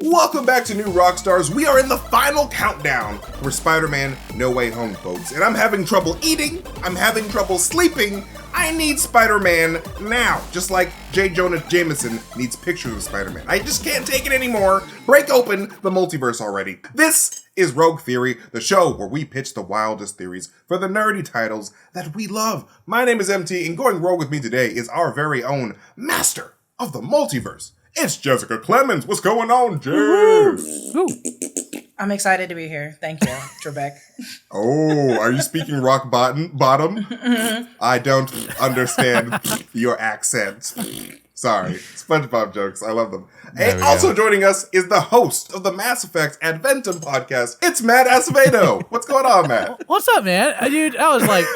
Welcome back to New Rockstars. We are in the final countdown for Spider-Man No Way Home, folks. And I'm having trouble eating. I'm having trouble sleeping. I need Spider-Man now. Just like J. Jonah Jameson needs pictures of Spider-Man. I just can't take it anymore. Break open the multiverse already. This is Rogue Theory, the show where we pitch the wildest theories for the nerdy titles that we love. My name is MT, and going rogue with me today is our very own master of the multiverse. It's Jessica Clemons. What's going on, Jess? I'm excited to be here. Thank you, Trebek. Oh, are you speaking rock bottom? Mm-hmm. I don't understand your accent. Sorry. SpongeBob jokes. I love them. And also joining us is the host of the Mass Effect Adventum podcast. It's Matt Acevedo. What's going on, Matt? What's up, man? Dude, that was like,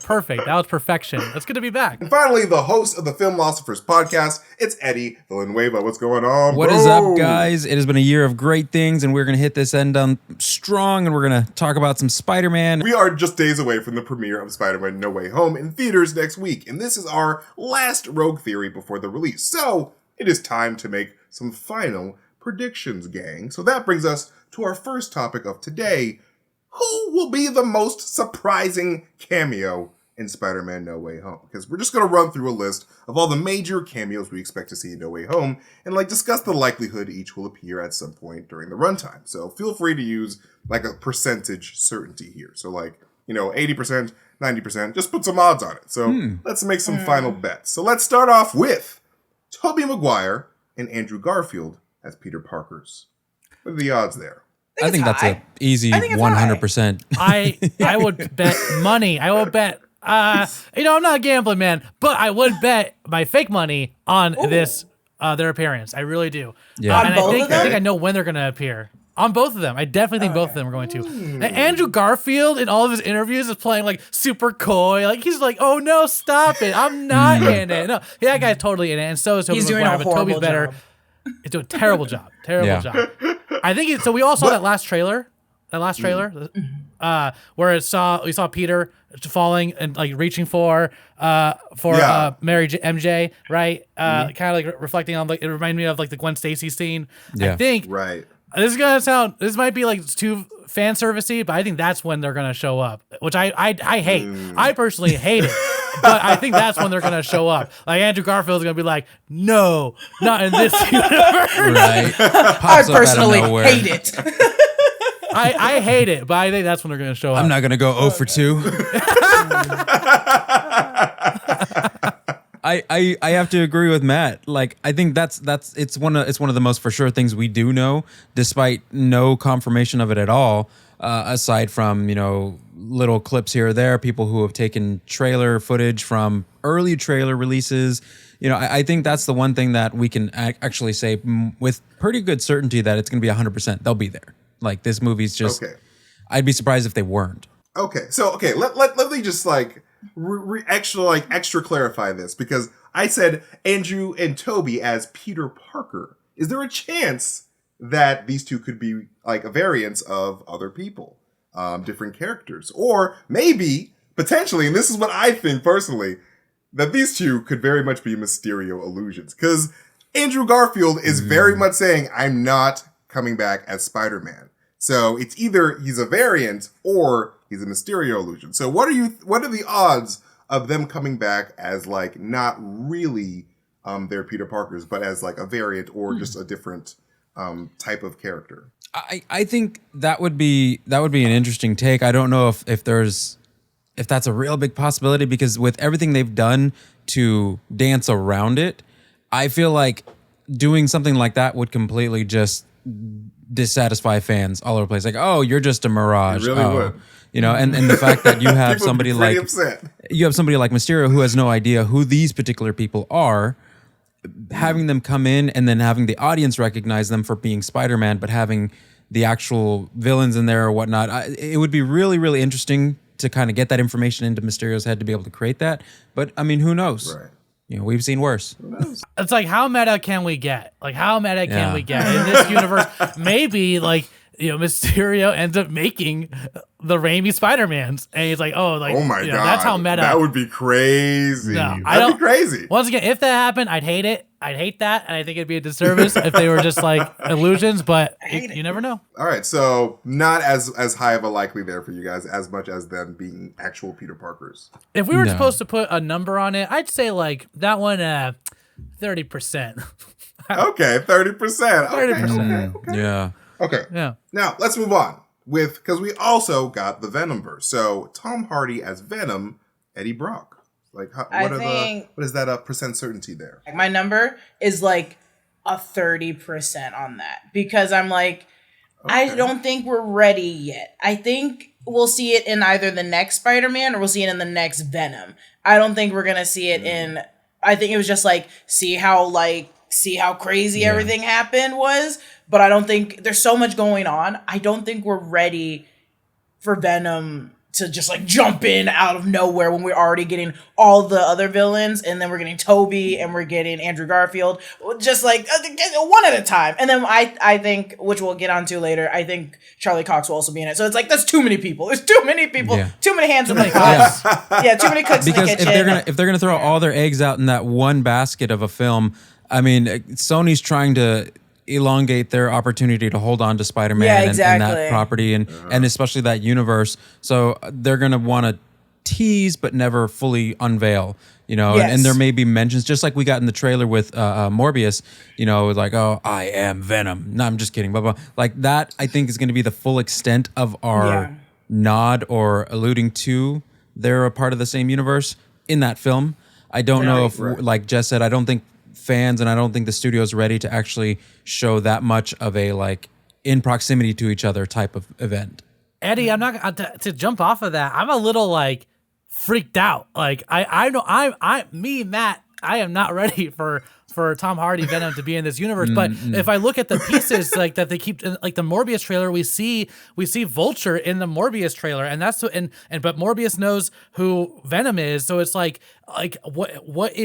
perfect. That was perfection. It's good to be back. And finally, the host of the Filmlosophers podcast. It's Eddie Villanueva. What's going on, What is up, guys? It has been a year of great things, and we're going to hit this end on strong, and we're going to talk about some Spider-Man. We are just days away from the premiere of Spider-Man No Way Home in theaters next week, and this is our last Rogue Theory before the release. So, it is time to make some final predictions, gang. So that brings us to our first topic of today. Who will be the most surprising cameo in Spider-Man No Way Home? Because we're just going to run through a list of all the major cameos we expect to see in No Way Home and discuss the likelihood each will appear at some point during the runtime. So feel free to use a percentage certainty here. So 80%, 90%, just put some odds on it. So let's make some final bets. So let's start off with Tobey Maguire and Andrew Garfield as Peter Parkers. What are the odds there? I think that's an easy 100%. I would bet money. I would bet, I'm not a gambling man, but I would bet my fake money on this, their appearance. I really do. Yeah. And I think I know when they're going to appear. On both of them. I definitely think both of them are going to. And Andrew Garfield, in all of his interviews, is playing super coy. He's like, oh no, stop it. I'm not in it. No, that guy's totally in it. And so is Tobey Maguire, but Toby's better. Job. He's doing a terrible job. Job. I think so we all saw that last trailer. Where we saw Peter falling and reaching for Mary MJ, right? Kind of reflecting on it reminded me of the Gwen Stacy scene. Yeah. I think Right. This might be too fan servicey, but I think that's when they're gonna show up, which I hate. I personally hate it, but I think that's when they're gonna show up. Andrew Garfield's gonna be like, no, not in this universe. Right. I personally hate it. I hate it, but I think that's when they're gonna show up. I'm not gonna go 0 for 2. I have to agree with Matt. I think it's one of the most for sure things we do know, despite no confirmation of it at all. Aside from little clips here or there, people who have taken trailer footage from early trailer releases. I think that's the one thing that we can actually say with pretty good certainty that it's going to be 100%. They'll be there. This movie's just. Okay. I'd be surprised if they weren't. Okay, so let me just extra clarify this, because I said Andrew and Toby as Peter Parker. Is there a chance that these two could be a variance of other people, different characters, or maybe potentially, and this is what I think personally, that these two could very much be Mysterio illusions, because Andrew Garfield is very much saying, I'm not coming back as Spider-Man. So it's either he's a variant or he's a Mysterio illusion. So what are the odds of them coming back as not really their Peter Parkers, but as a variant or just a different type of character? I think that would be an interesting take. I don't know if that's a real big possibility, because with everything they've done to dance around it, I feel like doing something like that would completely just dissatisfy fans all over the place. Oh, you're just a mirage. It really would. And the fact that you have somebody upset. You have somebody like Mysterio who has no idea who these particular people are, having them come in and then having the audience recognize them for being Spider-Man, but having the actual villains in there or whatnot. It would be really, really interesting to kind of get that information into Mysterio's head to be able to create that. But who knows? Right. We've seen worse. It's how meta can we get? How meta can we get in this universe? Maybe Mysterio ends up making the Raimi Spider-Mans, and he's oh my god, that's how meta. That would be crazy. No, that'd be crazy. Once again, if that happened, I'd hate it. I'd hate that, and I think it'd be a disservice if they were just like illusions. But you never know. All right, so not as high of a likely there for you guys as much as them being actual Peter Parkers. If we were supposed to put a number on it, I'd say like that one, 30%. Okay, 30%. 30%. Okay. Yeah. Okay. Yeah. Now let's move on because we also got the Venomverse. So Tom Hardy as Venom, Eddie Brock. Like, what is that percent certainty there? My number is like a 30% on that because I'm like, I don't think we're ready yet. I think we'll see it in either the next Spider-Man or we'll see it in the next Venom. I don't think we're gonna see it in. I think it was just like see how crazy everything happened was, but I don't think there's so much going on. I don't think we're ready for Venom to just like jump in out of nowhere when we're already getting all the other villains, and then we're getting Tobey and we're getting Andrew Garfield, just like one at a time. And then I think, which we'll get onto later, I think Charlie Cox will also be in it. So it's like that's too many people. There's too many people, too many hands in the cooks. Yeah, too many cooks Because in the kitchen. if they're gonna throw all their eggs out in that one basket of a film, I mean, Sony's trying to elongate their opportunity to hold on to Spider-Man and that property and especially that universe. So they're going to want to tease but never fully unveil, you know, and there may be mentions just like we got in the trailer with Morbius, you know, like, oh, I am Venom. No, I'm just kidding. Blah, blah. Like that, I think is going to be the full extent of our nod or alluding to they're a part of the same universe in that film. I don't know if, like Jess said, I don't think fans and I don't think the studio's ready to actually show that much of a like in proximity to each other type of event. Eddie, I'm not to jump off of that. I'm a little like freaked out. Like I know Matt, I am not ready for Tom Hardy Venom to be in this universe. But if I look at the pieces like that they keep like the Morbius trailer, we see Vulture in the Morbius trailer, and that's but Morbius knows who Venom is, so it's like what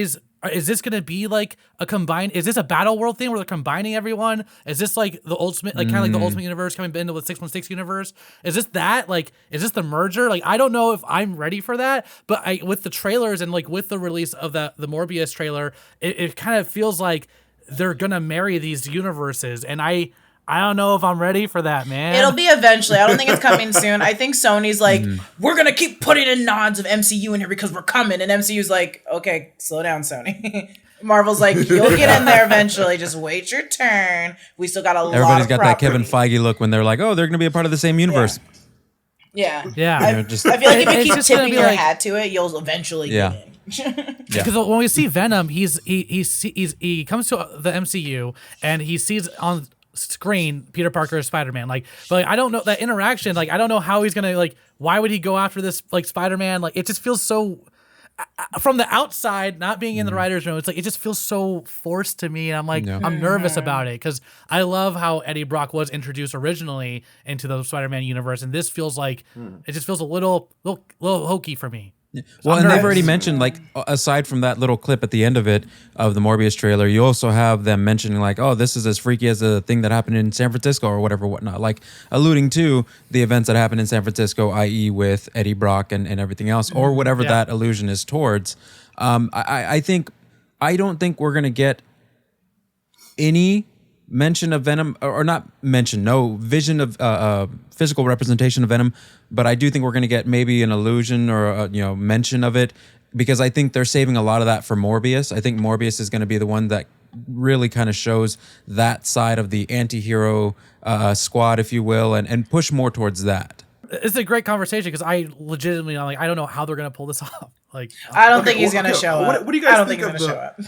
is this going to be like a combined? Is this a Battle World thing where they're combining everyone? Is this like the ultimate, like kind of like the Ultimate Universe coming into the 616 universe? Is this that? Like, is this the merger? Like, I don't know if I'm ready for that, but with the trailers and like with the release of the Morbius trailer, it kind of feels like they're going to marry these universes. And I don't know if I'm ready for that, man. It'll be eventually. I don't think it's coming soon. I think Sony's like, we're going to keep putting in nods of MCU in here because we're coming. And MCU's like, okay, slow down, Sony. Marvel's like, you'll get in there eventually. Just wait your turn. We still got Everybody's got that Kevin Feige look when they're like, oh, they're going to be a part of the same universe. Yeah. Yeah. I feel like if you keep tipping your hat to it, you'll eventually get in. Because when we see Venom, he comes to the MCU and he sees on screen Peter Parker as Spider-Man, but I don't know that interaction, like I don't know how he's gonna, like, why would he go after this like Spider-Man, like it just feels so from the outside, not being in the writer's room, it's like it just feels so forced to me, and I'm like I'm nervous about it because I love how Eddie Brock was introduced originally into the Spider-Man universe, and this feels like it just feels a little hokey for me. Well, and they've already mentioned, like, aside from that little clip at the end of it, of the Morbius trailer, you also have them mentioning, like, oh, this is as freaky as a thing that happened in San Francisco or whatnot, like alluding to the events that happened in San Francisco, i.e. with Eddie Brock and everything else, or whatever that allusion is towards. I don't think we're going to get any mention of Venom, or not mention, no vision of physical representation of Venom, but I do think we're going to get maybe an allusion or a, mention of it, because I think they're saving a lot of that for Morbius. I think Morbius is going to be the one that really kind of shows that side of the anti-hero squad, if you will, and push more towards that. It's a great conversation because I legitimately, like, I don't know how they're going to pull this off. Like, I don't think he's going to show up. What do you guys think of he's going to show up?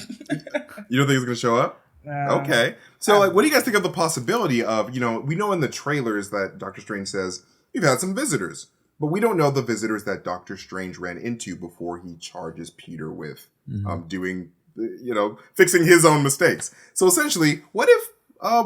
You don't think he's going to show up? Okay. So, like, what do you guys think of the possibility of, we know in the trailers that Doctor Strange says, we've had some visitors, but we don't know the visitors that Doctor Strange ran into before he charges Peter with doing, fixing his own mistakes. So, essentially, what if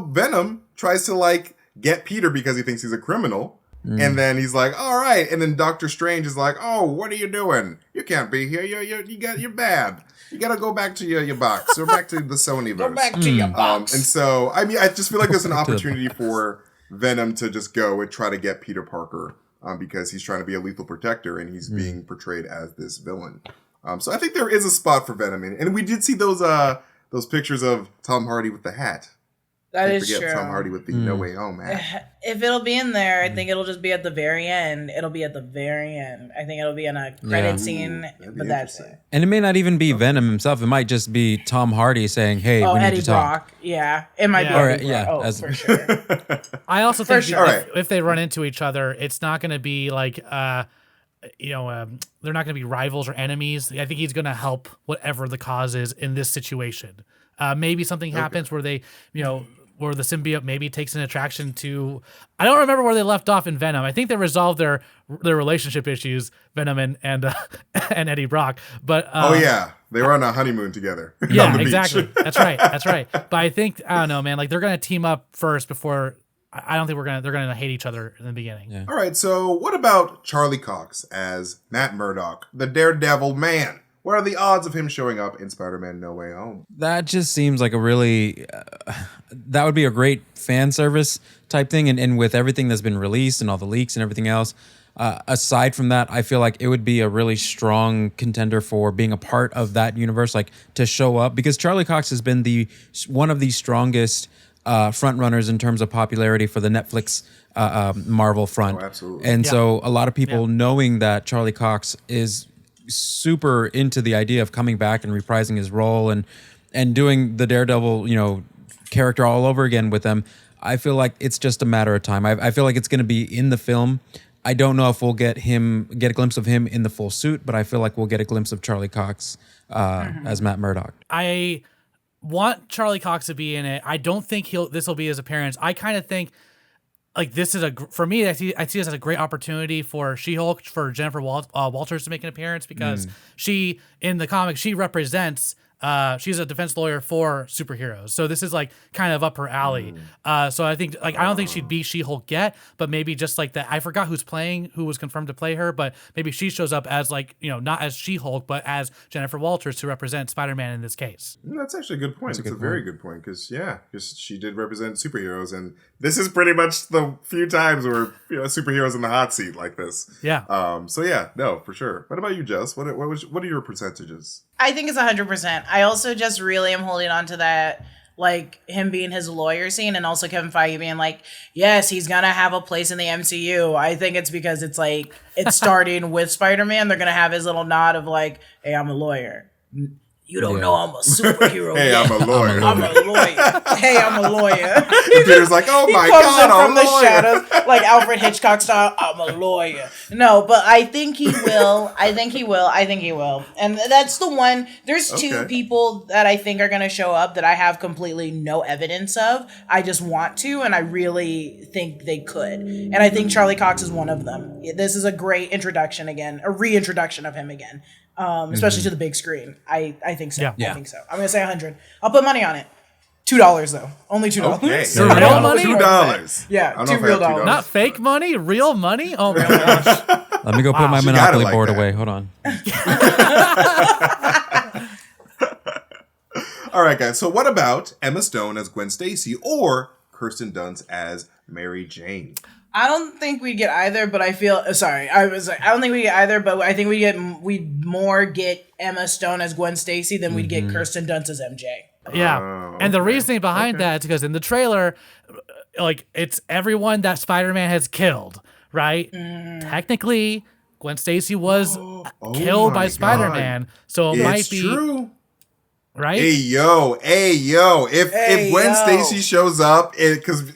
Venom tries to, like, get Peter because he thinks he's a criminal, and then he's like, all right, and then Doctor Strange is like, oh, what are you doing? You can't be here. You're bad. You gotta go back to your box. Or back to the Sonyverse. Go back to your box. And so, I mean, I just feel like there's an opportunity for Venom to just go and try to get Peter Parker because he's trying to be a lethal protector and he's being portrayed as this villain. So I think there is a spot for Venom in it. And we did see those those pictures of Tom Hardy with the hat. That Can't is forget true. Tom Hardy with the No Way Home hat. If it'll be in there, I think it'll just be at the very end. It'll be at the very end. I think it'll be in a credit scene, but that's it. And it may not even be Venom himself. It might just be Tom Hardy saying, "Hey, we need Eddie to talk." Brock. Yeah, it might be. Yeah. Eddie Brock. For sure. I also think sure. if they run into each other, it's not going to be like, they're not going to be rivals or enemies. I think he's going to help whatever the cause is in this situation. Maybe something happens where they, where the symbiote maybe takes an attraction to. I don't remember where they left off in Venom. I think they resolved their relationship issues, Venom and Eddie Brock. But they were on a honeymoon together. Yeah, on the exactly. beach. That's right. But I think I don't know, man. Like they're gonna team up first before. I don't think they're gonna hate each other in the beginning. Yeah. All right, so what about Charlie Cox as Matt Murdock, the Daredevil man? What are the odds of him showing up in Spider-Man No Way Home? That just seems like a really, that would be a great fan service type thing. And with everything that's been released and all the leaks and everything else, aside from that, I feel like it would be a really strong contender for being a part of that universe, like to show up, because Charlie Cox has been one of the strongest front runners in terms of popularity for the Netflix Marvel front. Oh, absolutely. And so a lot of people knowing that Charlie Cox is super into the idea of coming back and reprising his role and doing the Daredevil, character all over again with them. I feel like it's just a matter of time. I feel like it's going to be in the film. I don't know if we'll get a glimpse of him in the full suit, but I feel like we'll get a glimpse of Charlie Cox as Matt Murdock. I want Charlie Cox to be in it. I don't think this will be his appearance. I kind of think like this is for me. I see this as a great opportunity for She-Hulk, for Jennifer Walters to make an appearance, because she in the comics she represents. She's a defense lawyer for superheroes, so this is like kind of up her alley. So I think I don't think she'd be She-Hulk yet, but maybe just like that. I forgot who was confirmed to play her, but maybe she shows up as not as She-Hulk, but as Jennifer Walters to represent Spider-Man in this case. That's actually a good point. It's a very good point because she did represent superheroes, and this is pretty much the few times where superheroes in the hot seat like this. Yeah. For sure. What about you, Jess? What are your percentages? I think it's 100%. I also just really am holding on to that, like him being his lawyer scene, and also Kevin Feige being like, yes, he's going to have a place in the MCU. I think it's because it's like, it's starting with Spider-Man. They're going to have his little nod of like, hey, I'm a lawyer. You don't know I'm a superhero. Hey, yet. I'm a lawyer. I'm a lawyer. Hey, I'm a lawyer. And Peter's like, oh my God, I'm I'm from a the lawyer. shadows, like Alfred Hitchcock style. I'm a lawyer. No, but I think he will. I think he will. And that's the one. There's two people that I think are going to show up that I have completely no evidence of. I just want to, and I really think they could. And I think Charlie Cox is one of them. This is a great introduction again, a reintroduction of him again. Especially to the big screen. I think so. Yeah. I think so. I'm going to say 100. I'll put money on it. $2 though. Only $2. Okay. For real money? $2. Yeah, $2 real dollars. Not fake money, real money. Oh my gosh! Let me go put my She Monopoly got it like board that. away. Hold on. All right, guys. So what about Emma Stone as Gwen Stacy or Kirsten Dunst as Mary Jane? I don't think we'd get either, but I feel I don't think we get either, but I think we'd more get Emma Stone as Gwen Stacy than we'd get Kirsten Dunst as MJ. Yeah, and the reasoning behind that is because in the trailer, like it's everyone that Spider-Man has killed, right? Technically, Gwen Stacy was killed by Spider-Man, so it might be true. Right? Hey yo! If Gwen Stacy shows up, because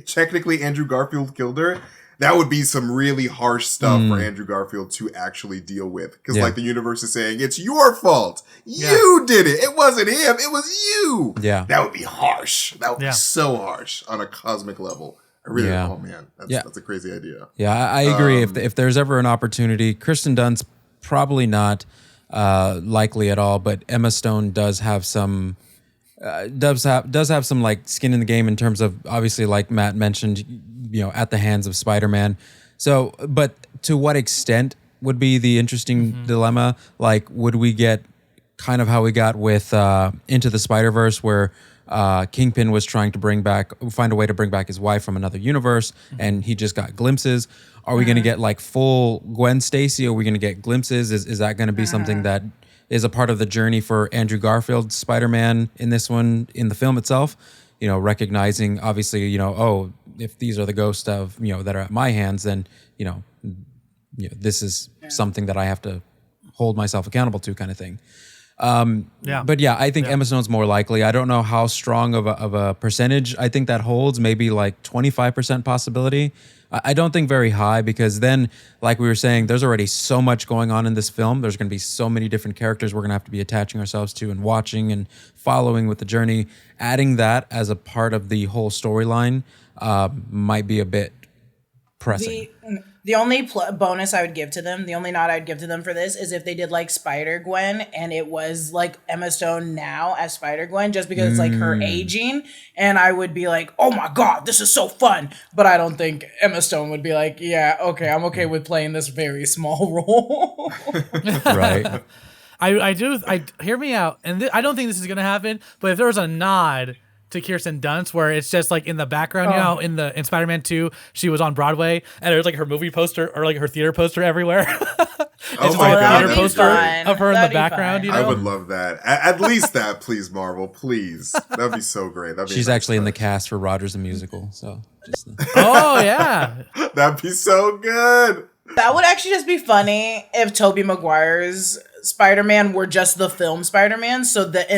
technically Andrew Garfield killed her, that would be some really harsh stuff for Andrew Garfield to actually deal with. Because like the universe is saying, it's your fault. You did it. It wasn't him. It was you. Yeah. That would be harsh. That would be so harsh on a cosmic level. I really, oh man, that's a crazy idea. Yeah, I agree. If there's ever an opportunity, Kirsten Dunst, probably not likely at all, but Emma Stone does have some... does have some like skin in the game in terms of, obviously, like Matt mentioned, at the hands of Spider-Man. So, but to what extent would be the interesting dilemma? Like, would we get kind of how we got with Into the Spider-Verse, where Kingpin was trying to find a way to bring back his wife from another universe, and he just got glimpses? Are we going to get like full Gwen Stacy? Are we going to get glimpses? Is that going to be something that is a part of the journey for Andrew Garfield's Spider-Man in this one, in the film itself. You know, recognizing obviously, you know, oh, if these are the ghosts of, you know, that are at my hands, then, you know, this is something that I have to hold myself accountable to, kind of thing. But yeah, I think Emma Stone's more likely. I don't know how strong of a percentage I think that holds. Maybe like 25% possibility. I don't think very high, because then, like we were saying, there's already so much going on in this film. There's going to be so many different characters we're going to have to be attaching ourselves to and watching and following with the journey. Adding that as a part of the whole storyline might be a bit pressing. The only bonus I would give to them, the only nod I'd give to them for this, is if they did like Spider-Gwen and it was like Emma Stone now as Spider-Gwen, just because it's like her aging, and I would be like, oh my God, this is so fun. But I don't think Emma Stone would be like, yeah, okay, I'm okay with playing this very small role. Right. I hear me out, and I don't think this is gonna happen. But if there was a nod to Kirsten Dunst, where it's just like in the background, you know, in Spider-Man 2, she was on Broadway, and there's like her movie poster or like her theater poster everywhere. Oh my God. Theater poster of her in the background. You know? I would love that. At least that, please, Marvel, please. That'd be so great. She's actually in the cast for Rogers the Musical, so just. Oh yeah, that'd be so good. That would actually just be funny if Tobey Maguire's Spider-Man were just the film Spider-Man, so that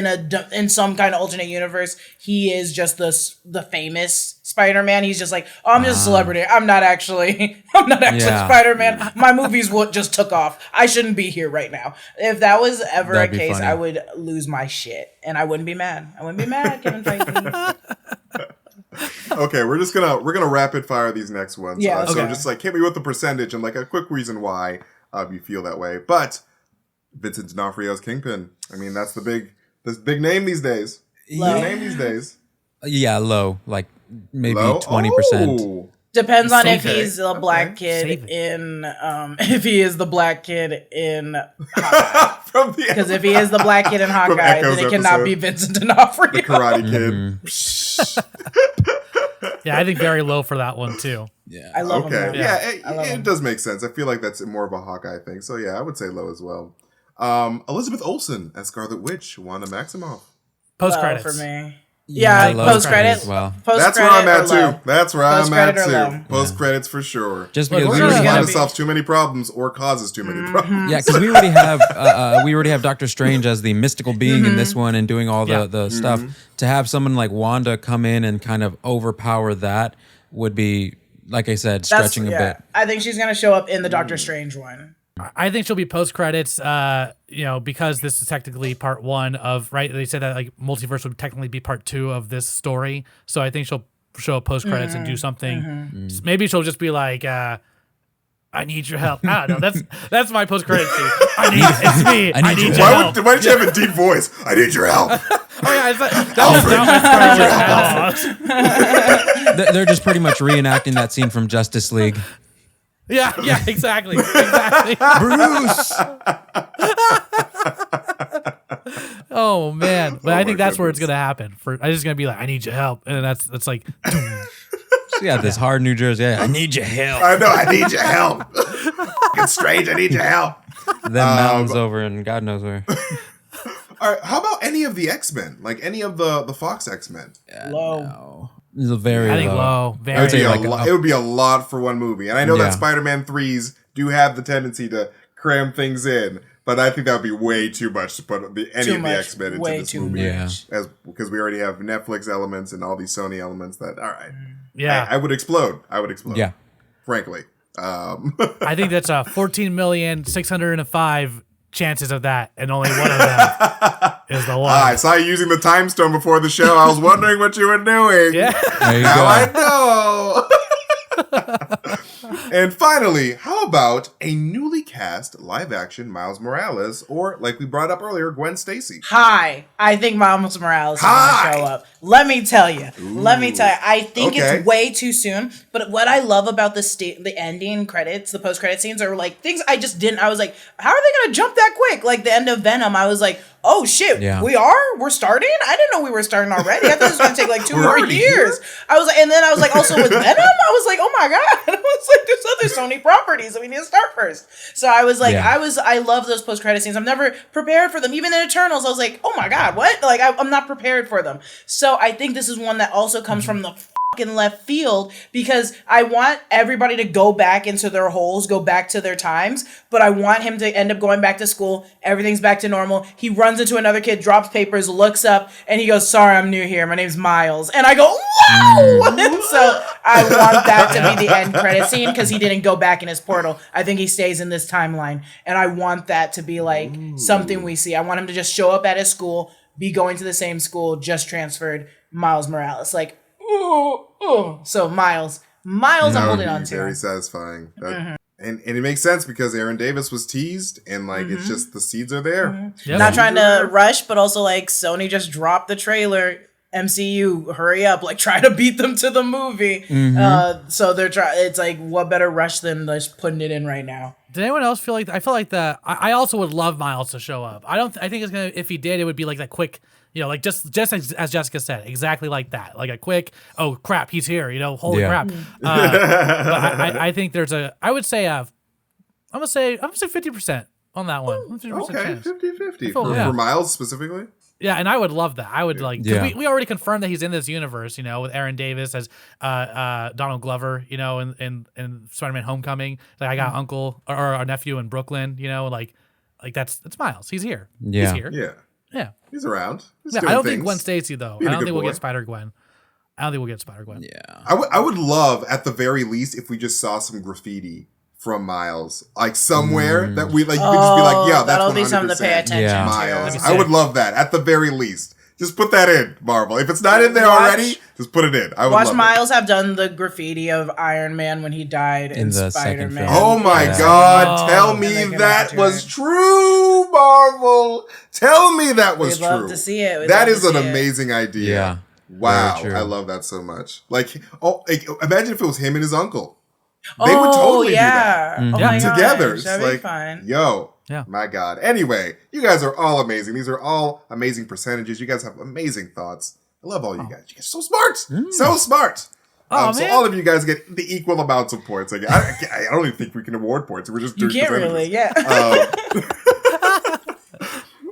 in some kind of alternate universe, he is just the famous Spider-Man. He's just like, oh, I'm just a celebrity. I'm not actually Spider-Man. My movies just took off. I shouldn't be here right now. If that was ever a case, funny. I would lose my shit, and I wouldn't be mad. Kevin Feige. Okay, we're gonna rapid fire these next ones. Yeah. So just like hit me with the percentage and like a quick reason why you feel that way. But Vincent D'Onofrio's Kingpin. I mean, that's the big name these days. Low. Big name these days. Yeah, low. Like maybe 20%. Oh. Depends on if he's the black kid in if he is the black kid in Hawkeye. Because if he is the black kid in Hawkeye, then it cannot be Vincent D'Onofrio. The Karate Kid. Yeah, I think very low for that one too. Yeah, I love him. Yeah, it does make sense. I feel like that's more of a Hawkeye thing. So yeah, I would say low as well. Elizabeth Olsen as Scarlet Witch, Wanda Maximoff. Post credits for me. Yeah, post credits. Well, that's where I'm at too. That's where I'm at too. Post Yeah. credits for sure. Just because we already find ourselves too many problems or causes too many problems. Yeah, because we already have Doctor Strange as the mystical being in this one and doing all the stuff. To have someone like Wanda come in and kind of overpower that would be, like I said, stretching a bit. I think she's gonna show up in the Doctor Strange one. I think she'll be post credits, because this is technically part one of, right? They said that like multiverse would technically be part two of this story. So I think she'll show up post credits and do something. Maybe she'll just be like, I need your help. I don't know. That's my post credits scene. It's me. I need your help. Why did you have a deep voice? I need your help. That was not my They're just pretty much reenacting that scene from Justice League. Yeah, exactly. Bruce. Oh man, but I think that's where it's gonna happen. I'm just gonna be like, I need your help, and then that's like. Yeah, this hard New Jersey. Yeah, I need your help. I know, I need your help. It's strange. I need your help. Then mountains over, and God knows where. All right, how about any of the X-Men? Like any of the Fox X-Men? Low. No. Very I think low. Very it would be a lot for one movie. And I know that Spider-Man 3s do have the tendency to cram things in, but I think that would be way too much to put any of the X-Men into this movie. Yeah. Because we already have Netflix elements and all these Sony elements that, all right. Yeah. I would explode. Yeah. Frankly. I think that's 14,605 chances of that, and only one of them is the one. I saw you using the time stone before the show. I was wondering what you were doing. Yeah. Now I know. And finally, how about a newly cast live-action Miles Morales, or like we brought up earlier, Gwen Stacy? Hi, I think Miles Morales is going to show up. Let me tell you. I think it's way too soon. But what I love about the ending credits, the post-credit scenes, are like things I just didn't. I was like, how are they going to jump that quick? Like the end of Venom, I was like, oh shit, we're starting? I didn't know we were starting already. I thought it was going to take like 2 more years. I was like, and then I was like, also with Venom, I was like, oh my God. I was like, there's other Sony properties that we need to start first. So I was like, I love those post-credit scenes. I'm never prepared for them. Even in Eternals, I was like, oh my God, what? Like, I'm not prepared for them. So I think this is one that also comes from the fucking left field, because I want everybody to go back into their holes, go back to their times, but I want him to end up going back to school. Everything's back to normal. He runs into another kid, drops papers, looks up, and he goes, sorry, I'm new here. My name's Miles. And I go, wow! So I want that to be the end credit scene, because he didn't go back in his portal. I think he stays in this timeline. And I want that to be like something we see. I want him to just show up at his school, be going to the same school, just transferred, Miles Morales. Like, so Miles, I'm holding on to. Very satisfying. And it makes sense because Aaron Davis was teased, and like it's just the seeds are there. Yep. Not trying to rush, but also like Sony just dropped the trailer. MCU, hurry up! Like try to beat them to the movie. So they're trying. It's like, what better rush than just putting it in right now? Did anyone else feel like? I feel like that. I also would love Miles to show up. I think it's gonna. If he did, it would be like that quick. Like just as Jessica said, exactly like that. Like a quick, oh crap, he's here. Holy crap. But I think there's I would say I'm gonna say 50% on that one. Okay, 50-50 for Miles specifically. Yeah, and I would love that. I would we already confirmed that he's in this universe, with Aaron Davis as Donald Glover, in Spider-Man Homecoming. Like I got uncle or our nephew in Brooklyn, like that's Miles. He's here. Yeah. He's here. Yeah. He's around. I don't think Gwen Stacy though. I don't think we'll get Spider-Gwen. Yeah. I would love at the very least if we just saw some graffiti from Miles, like somewhere that we like. You could just be like, yeah, that's that'll be something to pay attention to. Miles. I would love that at the very least. Just put that in, Marvel. If it's not in there already, just put it in. I would watch Miles have done the graffiti of Iron Man when he died in the Spider-Man. Oh my God! Tell me that was true, Marvel. Tell me that was true. We'd love to see it. That is an amazing idea. Yeah. Wow, I love that so much. Like, imagine if it was him and his uncle. They would totally do that. Oh my together. Gosh, that'd be fun. My God. Anyway, you guys are all amazing. These are all amazing percentages. You guys have amazing thoughts. I love all you guys. You guys are so smart. So smart. So all of you guys get the equal amounts of points. Like, I don't even think we can award points. We're just doing percentages.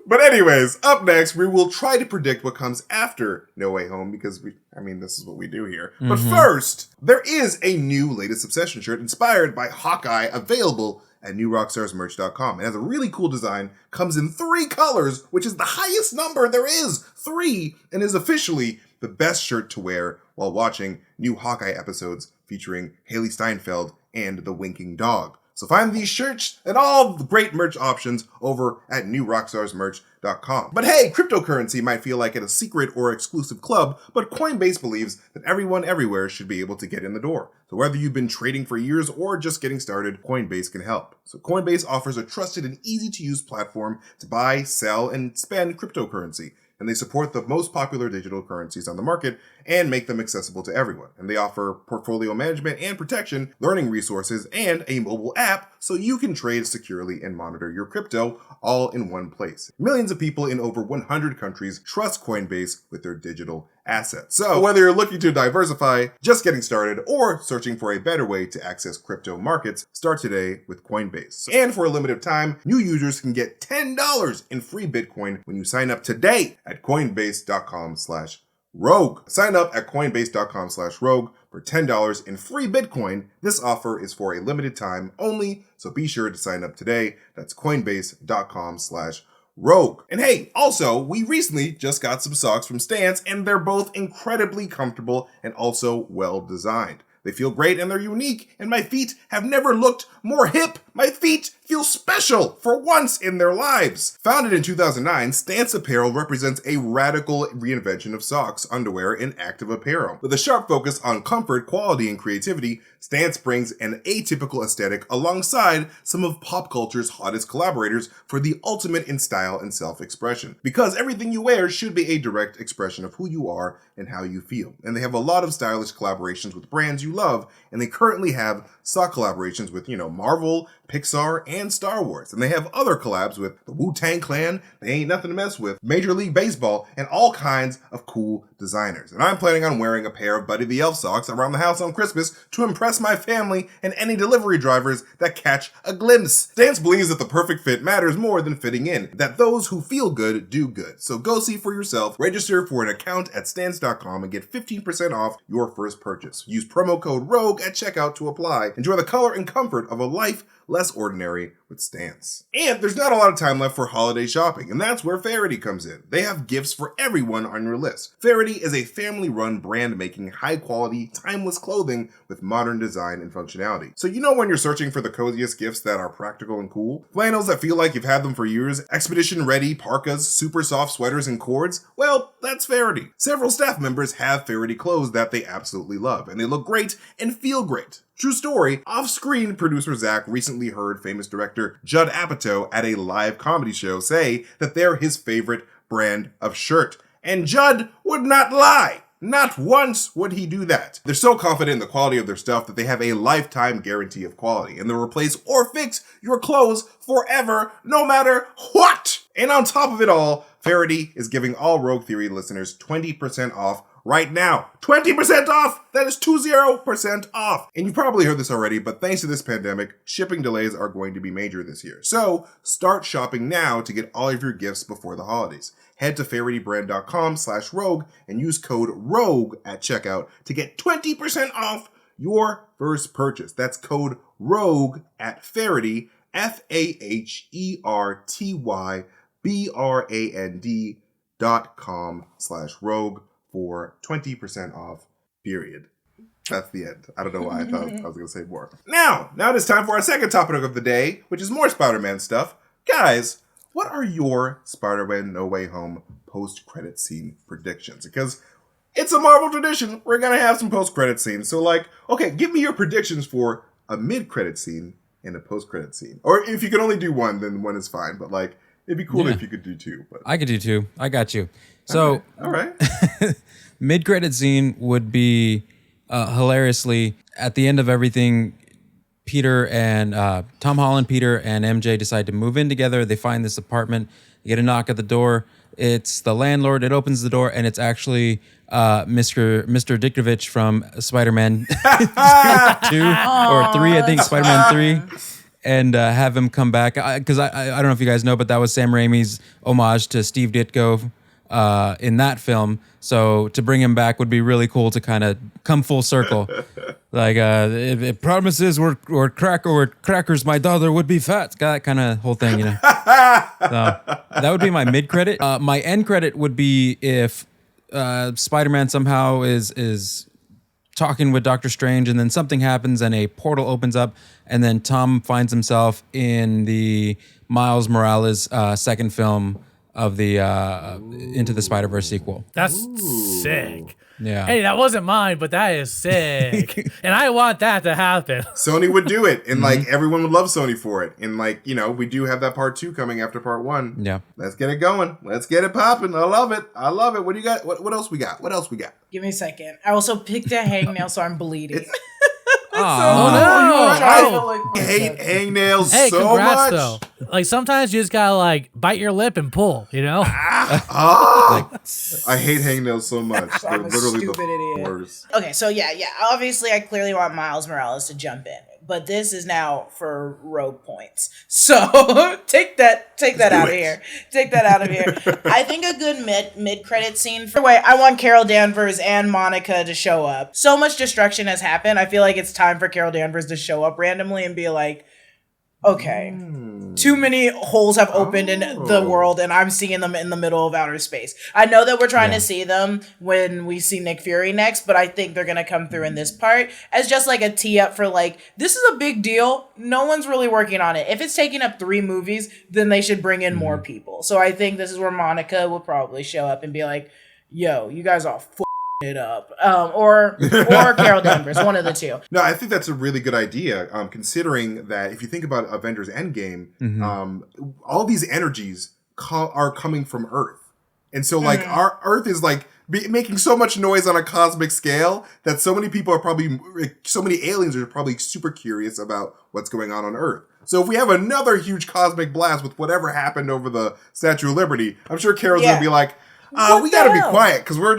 But anyways, up next, we will try to predict what comes after No Way Home, because this is what we do here. But first, there is a new latest Obsession shirt inspired by Hawkeye available at newrockstarsmerch.com. It has a really cool design, comes in 3 colors, which is the highest number there is, 3, and is officially the best shirt to wear while watching new Hawkeye episodes featuring Haley Steinfeld and the Winking Dog. So find these shirts and all the great merch options over at newrockstarsmerch.com. But hey, cryptocurrency might feel like it's a secret or exclusive club, but Coinbase believes that everyone everywhere should be able to get in the door. So whether you've been trading for years or just getting started, Coinbase can help. So Coinbase offers a trusted and easy-to-use platform to buy, sell, and spend cryptocurrency. And they support the most popular digital currencies on the market and make them accessible to everyone. And they offer portfolio management and protection, learning resources, and a mobile app so you can trade securely and monitor your crypto all in one place. Millions of people in over 100 countries trust Coinbase with their digital assets. So whether you're looking to diversify, just getting started, or searching for a better way to access crypto markets, start today with Coinbase. And for a limited time, new users can get $10 in free Bitcoin when you sign up today at coinbase.com/rogue. Sign up at coinbase.com/rogue for $10 in free Bitcoin. This offer is for a limited time only, so be sure to sign up today. That's coinbase.com/rogue. And hey, also, we recently just got some socks from Stance, and they're both incredibly comfortable and also well designed. They feel great and they're unique, and my feet have never looked more hip. My feet feel special for once in their lives. Founded in 2009, Stance Apparel represents a radical reinvention of socks, underwear, and active apparel. With a sharp focus on comfort, quality, and creativity, Stance brings an atypical aesthetic alongside some of pop culture's hottest collaborators for the ultimate in style and self-expression. Because everything you wear should be a direct expression of who you are and how you feel. And they have a lot of stylish collaborations with brands you love, and they currently have sock collaborations with, Marvel, Pixar, and and Star Wars. And they have other collabs with the Wu-Tang Clan, They Ain't Nothing to Mess With, Major League Baseball, and all kinds of cool designers. And I'm planning on wearing a pair of Buddy the Elf socks around the house on Christmas to impress my family and any delivery drivers that catch a glimpse. Stance believes that the perfect fit matters more than fitting in, that those who feel good do good. So go see for yourself, register for an account at stance.com and get 15% off your first purchase. Use promo code ROGUE at checkout to apply. Enjoy the color and comfort of a life less ordinary with Stance. And there's not a lot of time left for holiday shopping, and that's where Faraday comes in. They have gifts for everyone on your list. Faraday is a family-run brand making high-quality, timeless clothing with modern design and functionality. So you know when you're searching for the coziest gifts that are practical and cool? Flannels that feel like you've had them for years, expedition-ready parkas, super soft sweaters and cords? Well, that's Faraday. Several staff members have Faraday clothes that they absolutely love, and they look great and feel great. True story, off-screen producer Zach recently heard famous director Judd Apatow at a live comedy show say that they're his favorite brand of shirt. And Judd would not lie. Not once would he do that. They're so confident in the quality of their stuff that they have a lifetime guarantee of quality, and they'll replace or fix your clothes forever, no matter what. And on top of it all, Faraday is giving all Rogue Theory listeners 20% off right now. 20% off! That is 20% off! And you've probably heard this already, but thanks to this pandemic, shipping delays are going to be major this year. So start shopping now to get all of your gifts before the holidays. Head to FaradayBrand.com/rogue and use code ROGUE at checkout to get 20% off your first purchase. That's code ROGUE at Faraday, FahertyBrand.com/rogue for 20% off, period. That's the end. I don't know why I thought I was going to say more. Now it is time for our second topic of the day, which is more Spider-Man stuff. Guys, what are your Spider-Man No Way Home post-credit scene predictions? Because it's a Marvel tradition. We're going to have some post-credit scenes. So okay, give me your predictions for a mid-credit scene and a post-credit scene. Or if you can only do one, then one is fine. But it'd be cool if you could do two. But I could do two. I got you. So, all right. Mid-credit scene would be hilariously at the end of everything. Peter and Tom Holland, Peter and MJ decide to move in together. They find this apartment. They get a knock at the door. It's the landlord. It opens the door, and it's actually Mr. Dickovich from Spider-Man 2 or 3. I think Spider-Man 3. And have him come back. Because I don't know if you guys know, but that was Sam Raimi's homage to Steve Ditko in that film. So to bring him back would be really cool to kind of come full circle. It promises we're crackers, my daughter would be fat. That kind of whole thing, So that would be my mid-credit. My end credit would be if Spider-Man somehow is talking with Doctor Strange, and then something happens and a portal opens up, and then Tom finds himself in the Miles Morales second film of the Into the Spider-Verse sequel. That's sick. Yeah. Hey, that wasn't mine, but that is sick. And I want that to happen. Sony would do it, and everyone would love Sony for it. And we do have that part 2 coming after part 1. Yeah. Let's get it going. Let's get it popping. I love it. What do you got? What else we got? Give me a second. I also picked a hangnail, so I'm bleeding. I hate hangnails so congrats, much. Though. Sometimes you just gotta bite your lip and pull, I hate hangnails so much. They're literally the worst. Okay, so yeah. Obviously, I clearly want Miles Morales to jump in, but this is now for Rogue points. So take that out of here. Take that out of here. I think a good mid credit scene. I want Carol Danvers and Monica to show up. So much destruction has happened. I feel like it's time for Carol Danvers to show up randomly and be like, okay, too many holes have opened in the world, and I'm seeing them in the middle of outer space. I know that we're trying to see them when we see Nick Fury next, but I think they're going to come through in this part as just a tee up for this is a big deal. No one's really working on it. If it's taking up 3 movies, then they should bring in more people. So I think this is where Monica will probably show up and be like, yo, you guys all it up, or Carol Danvers, one of the two. No, I think that's a really good idea, considering that if you think about Avengers Endgame, all these energies are coming from Earth. And so, our Earth is making so much noise on a cosmic scale that so many aliens are probably super curious about what's going on Earth. So if we have another huge cosmic blast with whatever happened over the Statue of Liberty, I'm sure Carol's going to be like, we got to be quiet because we're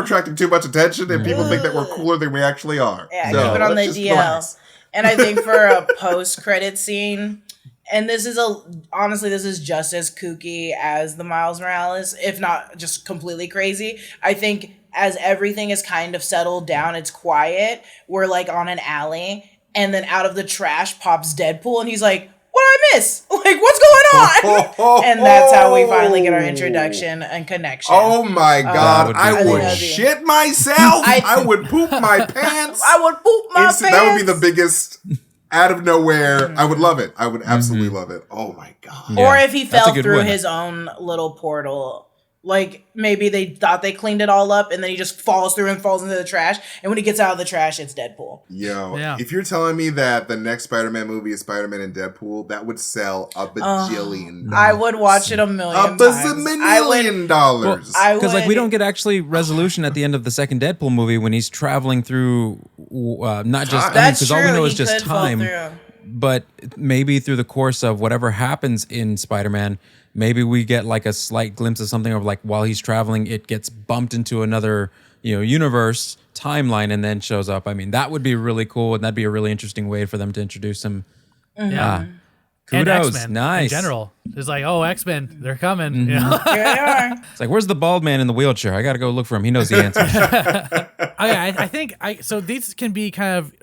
attracting too much attention and people think that we're cooler than we actually are. Yeah, so keep it on the DL. Relax. And I think for a post-credit scene, and this is just as kooky as the Miles Morales, if not just completely crazy. I think as everything is kind of settled down, it's quiet. We're like on an alley, and then out of the trash pops Deadpool, and he's like, "What did I miss? Like, what's going on?" And that's how we finally get our introduction and connection. Oh my God! I would cool. shit myself. I would poop my pants. I would poop my pants. That would be the biggest. Out of nowhere, I would love it. I would absolutely love it. Oh my God. Yeah. Or if he fell through his own little portal. Like, maybe they thought they cleaned it all up, and then he just falls through and falls into the trash. And when he gets out of the trash, it's Deadpool. If you're telling me that the next Spider-Man movie is Spider-Man and Deadpool, that would sell a bajillion. I would watch it a million times. $1 billion. Because like we don't get actually resolution at the end of the second Deadpool movie when he's traveling through not just because all we know is just time, but maybe through the course of whatever happens in Spider-Man. Maybe we get like a slight glimpse of something of like while he's traveling, it gets bumped into another, universe timeline and then shows up. I mean, that would be really cool, and that'd be a really interesting way for them to introduce him. Yeah. Kudos. And X-Men Nice. in general. It's like, X-Men, they're coming. Here they are. It's like, where's the bald man in the wheelchair? I got to go look for him. He knows the answers. I think so these can be kind of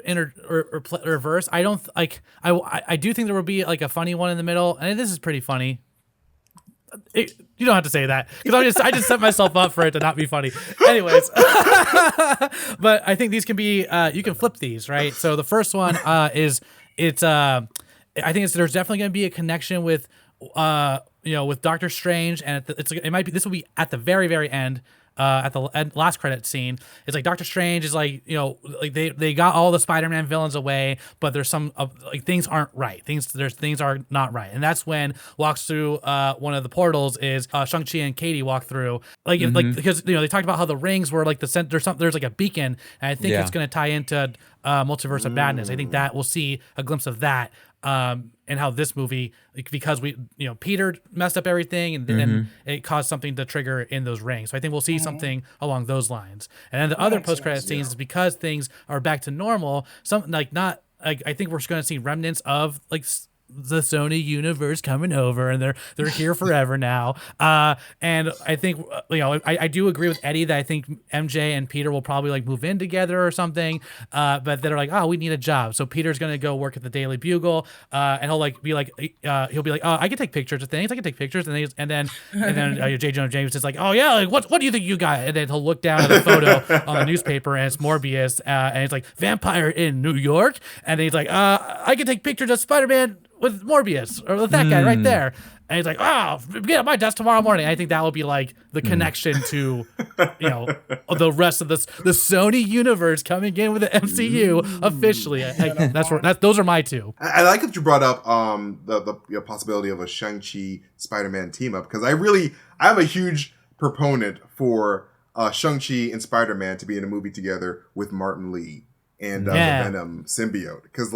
reverse. I don't like. I do think there will be like a funny one in the middle, and this is pretty funny. You don't have to say that because I just set myself up for it to not be funny. Anyways, but I think these can be you can flip these, right? So the first one is I think there's definitely going to be a connection with with Doctor Strange, and this will be at the very, very end. At the last credit scene, it's like Doctor Strange is like, they got all the Spider-Man villains away, but there's some things aren't right. Things are not right, and that's when walks through one of the portals is Shang-Chi and Katie walk through because they talked about how the rings were like there's like a beacon, and I think it's going to tie into Multiverse of Madness. I think that we'll see a glimpse of that. And how this movie, because Peter messed up everything, and then it caused something to trigger in those rings. So I think we'll see something along those lines. And then the other post-credit scenes is because things are back to normal. I think we're going to see remnants of the Sony universe coming over, and they're here forever now. And I think I do agree with Eddie that I think MJ and Peter will probably move in together or something. But they're like, we need a job, so Peter's gonna go work at the Daily Bugle, and he'll be like, I can take pictures of things, and then J. Jonah James is like, what do you think you got? And then he'll look down at a photo on the newspaper, and it's Morbius, and it's like vampire in New York, and then he's like, I can take pictures of Spider-Man with Morbius or with that guy right there, and he's like, get at my desk tomorrow morning. I think that will be like the connection to the rest of the Sony universe coming in with the MCU officially. Those are my two. I like that you brought up the possibility of a Shang-Chi Spider-Man team up, because I'm a huge proponent for Shang-Chi and Spider-Man to be in a movie together with Martin Lee and the Venom symbiote, because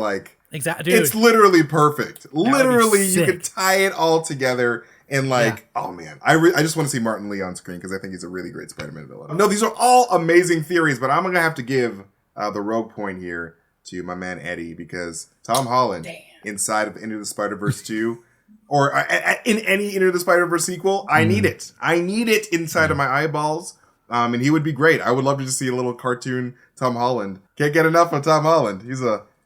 exactly, it's literally perfect. Literally, you could tie it all together, and oh man, I just want to see Martin Lee on screen because I think he's a really great Spider-Man villain. No, these are all amazing theories, but I'm gonna have to give the rogue point here to my man Eddie, because Tom Holland inside of Into the Spider-Verse 2, or in any Into the Spider-Verse sequel, I need it. I need it inside of my eyeballs. And he would be great. I would love to just see a little cartoon Tom Holland. Can't get enough of Tom Holland.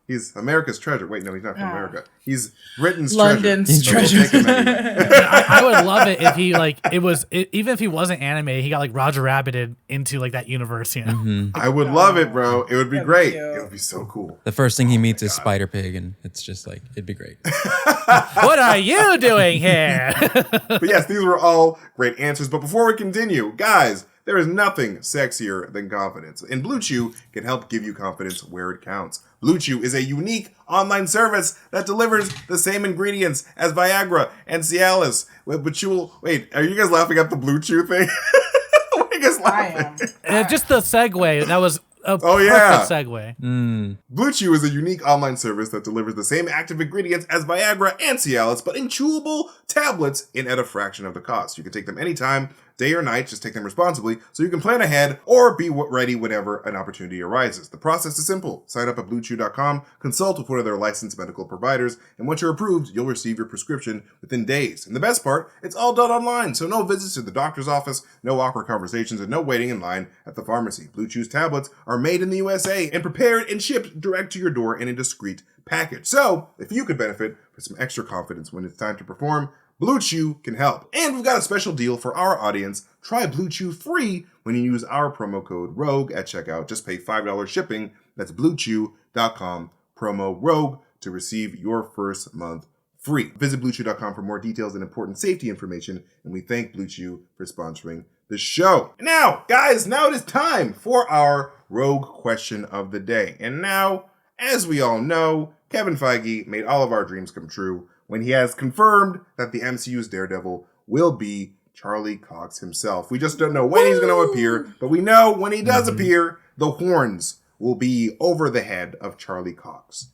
He's America's treasure. Wait, no, he's not from America. He's Britain's London's treasure. I would love it if he even if he wasn't animated, he got Roger Rabbited into that universe. I would love it, bro. It would be great. It would be so cool. The first thing he meets is Spider Pig, and it's just it'd be great. What are you doing here? But yes, these were all great answers. But before we continue, guys, there is nothing sexier than confidence, and Blue Chew can help give you confidence where it counts. Blue Chew is a unique online service that delivers the same ingredients as Viagra and Cialis. Wait, are you guys laughing at the Blue Chew thing? is laughing. I am. And just the segue. That was a yeah. perfect segue. Blue Chew is a unique online service that delivers the same active ingredients as Viagra and Cialis, but in chewable tablets and at a fraction of the cost. You can take them anytime, day or night. Just take them responsibly so you can plan ahead or be ready whenever an opportunity arises. The process is simple. Sign up at BlueChew.com, consult with one of their licensed medical providers, and once you're approved, you'll receive your prescription within days. And the best part, it's all done online, so no visits to the doctor's office, no awkward conversations, and no waiting in line at the pharmacy. Blue Chew's tablets are made in the USA and prepared and shipped direct to your door in a discreet package. So, if you could benefit from some extra confidence when it's time to perform, Blue Chew can help. And we've got a special deal for our audience. Try Blue Chew free when you use our promo code ROGUE at checkout. Just pay $5 shipping. That's BlueChew.com, promo ROGUE, to receive your first month free. Visit BlueChew.com for more details and important safety information. And we thank Blue Chew for sponsoring the show. And now, guys, now it is time for our Rogue question of the day. And now, as we all know, Kevin Feige made all of our dreams come true when he has confirmed that the MCU's Daredevil will be Charlie Cox himself. We just don't know when he's going to appear, but we know when he does appear, the horns will be over the head of Charlie Cox.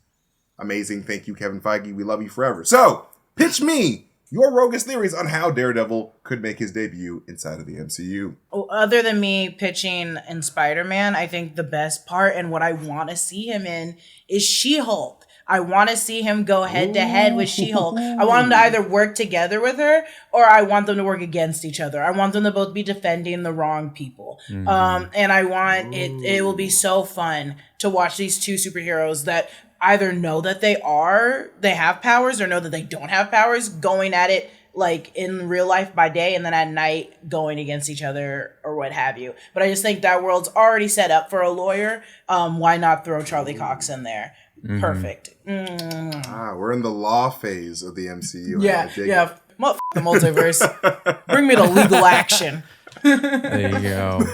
Amazing. Thank you, Kevin Feige. We love you forever. So, pitch me your roguish theories on how Daredevil could make his debut inside of the MCU. Other than me pitching in Spider-Man, I think the best part and what I want to see him in is She-Hulk. I want to see him go head to head with She-Hulk. I want him to either work together with her or I want them to work against each other. I want them to both be defending the wrong people. And I want it will be so fun to watch these two superheroes that either know that they have powers or know that they don't have powers going at it like in real life by day and then at night going against each other or what have you. But I just think that world's already set up for a lawyer. Why not throw Charlie Cox in there? Perfect. We're in the law phase of the MCU. Yeah. F the multiverse. Bring me to legal action. There you go.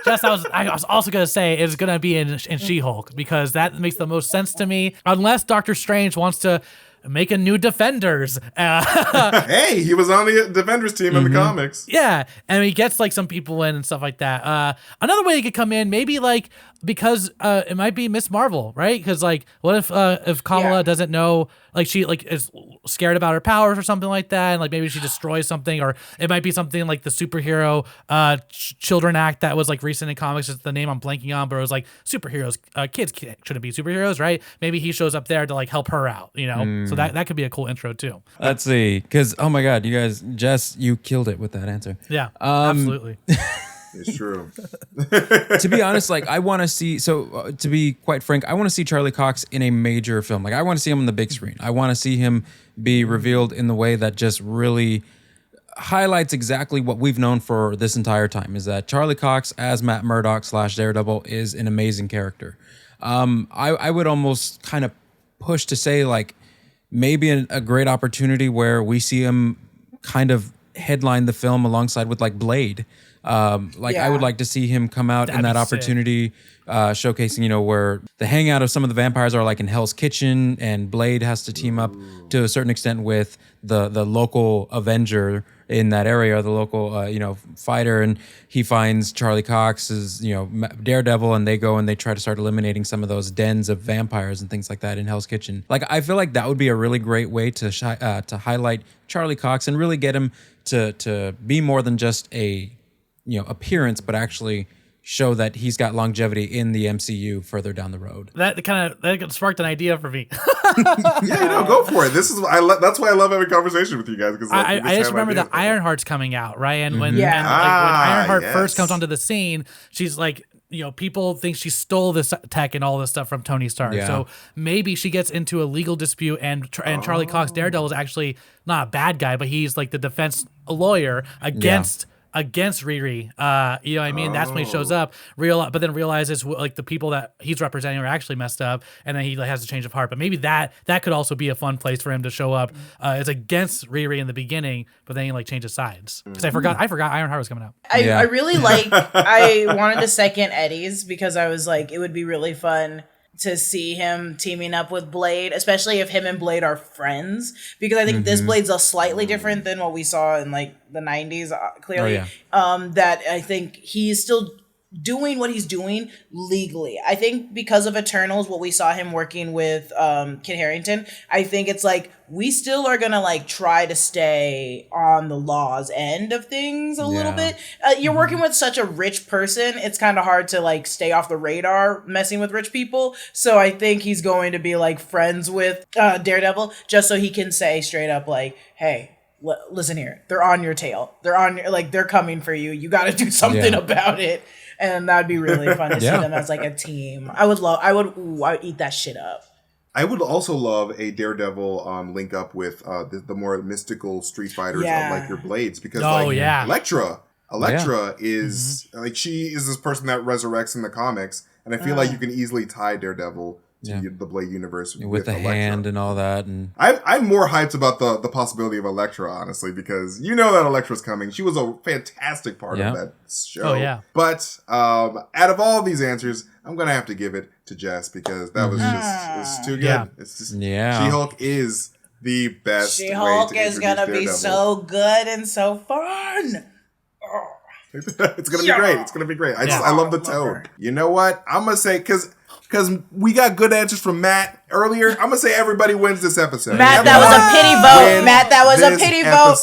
I was also going to say it's going to be in She-Hulk because that makes the most sense to me. Unless Doctor Strange wants to make a new Defenders. Hey, he was on the Defenders team in the comics. Yeah, and he gets like some people in and stuff like that. Another way he could come in, maybe like because it might be Miss Marvel, right? Because like, what if Kamala doesn't know, like she like is scared about her powers or something like that, and like maybe she destroys something, or it might be something like the superhero children act that was like recent in comics. It's the name I'm blanking on, but it was like superheroes, kids shouldn't be superheroes, right? Maybe he shows up there to like help her out, you know. So that could be a cool intro too. Let's see, because oh my God, you guys, Jess, you killed it with that answer. Yeah, absolutely. It's true. To be honest, like I want to see. So to be quite frank, I want to see Charlie Cox in a major film. Like I want to see him on the big screen. I want to see him be revealed in the way that just really highlights exactly what we've known for this entire time. Is that Charlie Cox as Matt Murdock / Daredevil is an amazing character. I would almost kind of push to say like maybe a great opportunity where we see him kind of headline the film alongside with like Blade. I would like to see him come out in that opportunity, showcasing, you know, where the hangout of some of the vampires are like in Hell's Kitchen, and Blade has to team up to a certain extent with the local Avenger in that area, or the local, fighter, and he finds Charlie Cox's, Daredevil, and they go and they try to start eliminating some of those dens of vampires and things like that in Hell's Kitchen. Like, I feel like that would be a really great way to highlight Charlie Cox and really get him to be more than just a appearance, but actually show that he's got longevity in the MCU further down the road. That sparked an idea for me. Go for it. That's why I love having conversation with you guys, because I just remember that Ironheart's coming out, right? And when Ironheart first comes onto the scene, she's like, people think she stole this tech and all this stuff from Tony Stark. Yeah. So maybe she gets into a legal dispute, and Charlie Cox, Daredevil, is actually not a bad guy, but he's like the defense lawyer against Riri. You know what I mean? That's when he shows up, but then realizes like the people that he's representing are actually messed up, and then he like, has a change of heart. But maybe that could also be a fun place for him to show up. It's against Riri in the beginning, but then he like changes sides. Because I forgot Ironheart was coming out. I really I wanted to second Eddie's, because I was like, it would be really fun to see him teaming up with Blade, especially if him and Blade are friends, because I think this Blade's a slightly different than what we saw in like the 90s, clearly. That I think he's still doing what he's doing legally. I think because of Eternals, what we saw him working with Kit Harington, I think it's like we still are gonna like try to stay on the law's end of things a little bit. You're working with such a rich person, it's kind of hard to like stay off the radar messing with rich people. So I think he's going to be like friends with Daredevil just so he can say straight up like, hey, listen here, they're on your tail, they're coming for you, you got to do something about it. And that'd be really fun to see them as like a team. I would eat that shit up. I would also love a Daredevil link up with the more mystical Street Fighters like your Blades, because Elektra is like, she is this person that resurrects in the comics, and I feel like you can easily tie Daredevil to the Blade universe with the Elektra hand and all that. And I'm more hyped about the possibility of Elektra, honestly, because you know that Elektra's coming. She was a fantastic part of that show. Oh yeah. But out of all of these answers, I'm gonna have to give it to Jess, because that was it's too good. Yeah. It's just She-Hulk is the best. She-Hulk is gonna be so good and so fun. It's gonna be great. It's gonna be great. I love the tone. You know what? I'm gonna say, because we got good answers from Matt earlier, I'm gonna say everybody wins this episode. Matt, that was a pity vote. Matt, that was a pity vote.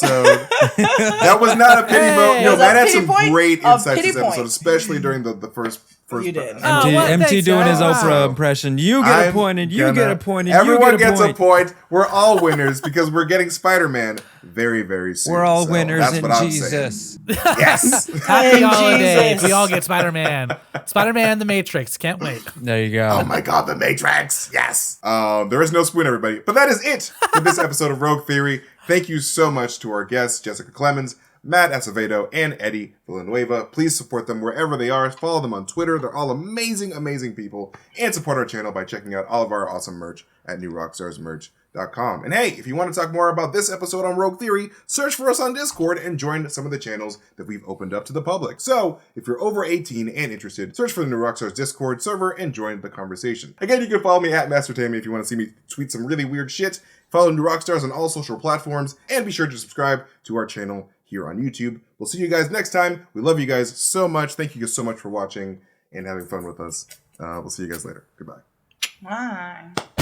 That was not a pity vote. No, Matt had some great insights this episode, point. especially during the first. You did. MT doing his Oprah impression. You get a point, and you get a point, and everyone you get a point. Everyone gets a point. We're all winners because we're getting Spider-Man very, very soon. We're all winners in Jesus. Yes. Happy holidays. We all get Spider-Man. Spider-Man, The Matrix. Can't wait. There you go. Oh my God, The Matrix. Yes. There is no spoon, everybody. But that is it for this episode of Rogue Theory. Thank you so much to our guests, Jessica Clemons, Matt Acevedo, and Eddie Villanueva. Please support them wherever they are. Follow them on Twitter. They're all amazing, amazing people. And support our channel by checking out all of our awesome merch at newrockstarsmerch.com. And hey, if you want to talk more about this episode on Rogue Theory, search for us on Discord and join some of the channels that we've opened up to the public. So, if you're over 18 and interested, search for the New Rockstars Discord server and join the conversation. Again, you can follow me at MasterTainment if you want to see me tweet some really weird shit. Follow New Rockstars on all social platforms, and be sure to subscribe to our channel here on YouTube. We'll see you guys next time. We love you guys so much. Thank you guys so much for watching and having fun with us. We'll see you guys later. Goodbye. Bye.